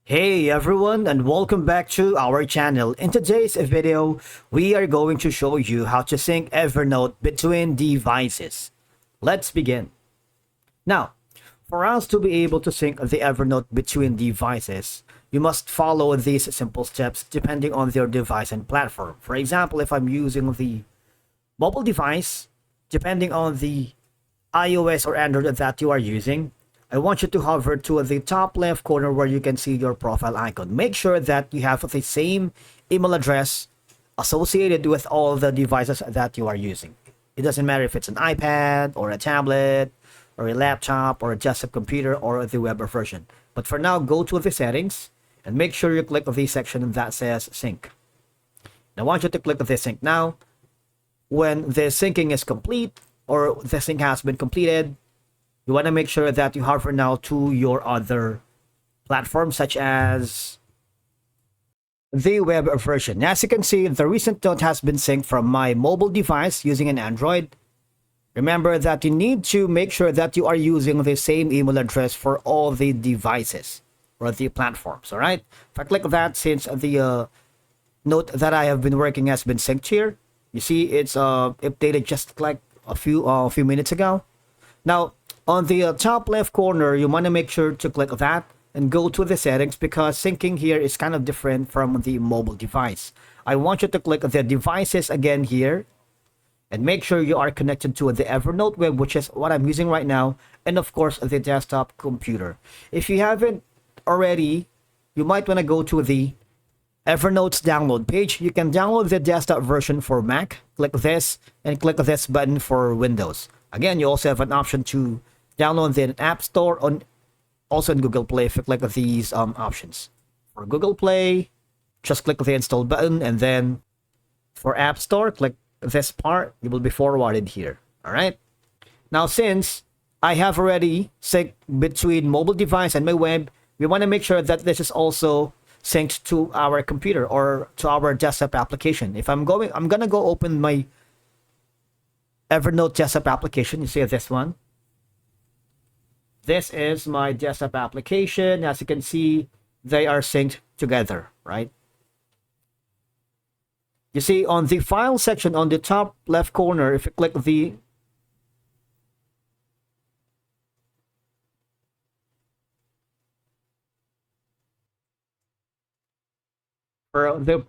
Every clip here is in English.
Hey everyone, and welcome back to our channel. In today's video, we are going to show you how to sync Evernote between devices. Let's begin. Now, for us to be able to sync the Evernote between devices, you must follow these simple steps depending on your device and platform. For example, if I'm using the mobile device, depending on the iOS or Android that you are using, I want you to hover to the top left corner where you can see your profile icon. Make sure that you have the same email address associated with all the devices that you are using. It doesn't matter if it's an iPad or a tablet or a laptop or a desktop computer or the web version. But for now, go to the settings and make sure you click the section that says sync. I want you to click the sync now. When the syncing is complete or the sync has been completed, you want to make sure that you hover now to your other platforms such as the web version. As you can see, the recent note has been synced from my mobile device using an Android. Remember that you need to make sure that you are using the same email address for all the devices or the platforms, all right? If I click that, since the note that I have been working has been synced here, you see it's updated just like a few minutes ago. Now, on the top left corner, you want to make sure to click that and go to the settings because syncing here is kind of different from the mobile device. I want you to click the devices again here and make sure you are connected to the Evernote web, which is what I'm using right now, and of course the desktop computer. If you haven't already, you might want to go to the Evernote's download page. You can download the desktop version for Mac. Click this and click this button for Windows. Again, you also have an option to download the App Store on also in Google Play if you click these options. For Google Play, just click the install button, and then for App Store, click this part. You will be forwarded here. All right. Now, since I have already synced between mobile device and my web, we want to make sure that this is also synced to our computer or to our desktop application. If I'm gonna go open my Evernote desktop application. You see this one. This is my desktop application. As you can see, they are synced together, right? You see on the file section on the top left corner, if you click the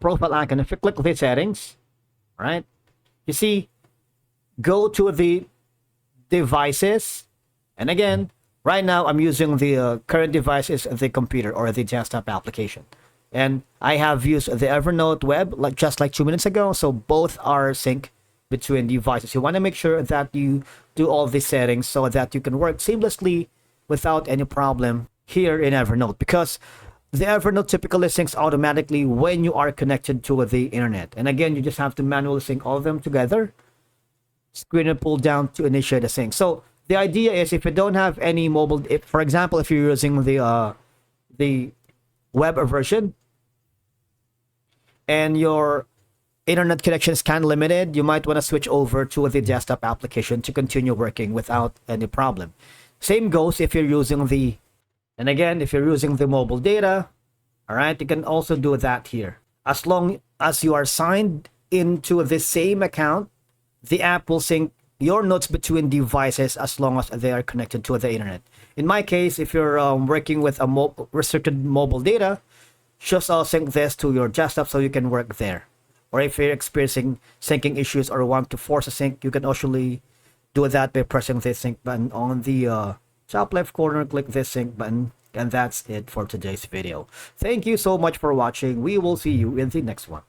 profile icon, if you click the settings, right? You see, go to the devices, and again, right now I'm using the current device is the computer or the desktop application, and I have used the Evernote web just like 2 minutes ago, so both are synced between devices. You want to make sure that you do all these settings so that you can work seamlessly without any problem here in Evernote, because the Evernote typically syncs automatically when you are connected to the internet. And again, you just have to manually sync all of them together. Screen and pull down to initiate a sync. So the idea is, if you don't have any mobile, for example, if you're using the web version and your internet connection is kind of limited, you might want to switch over to the desktop application to continue working without any problem. Same goes if you're using the, and again, if you're using the mobile data, all right, you can also do that here. As long as you are signed into the same account, the app will sync your notes between devices as long as they are connected to the internet. In my case, if you're working with a restricted mobile data, just sync this to your desktop so you can work there. Or if you're experiencing syncing issues or want to force a sync, you can actually do that by pressing the sync button on the top left corner. Click this sync button, and that's it for today's video. Thank you so much for watching. We will see you in the next one.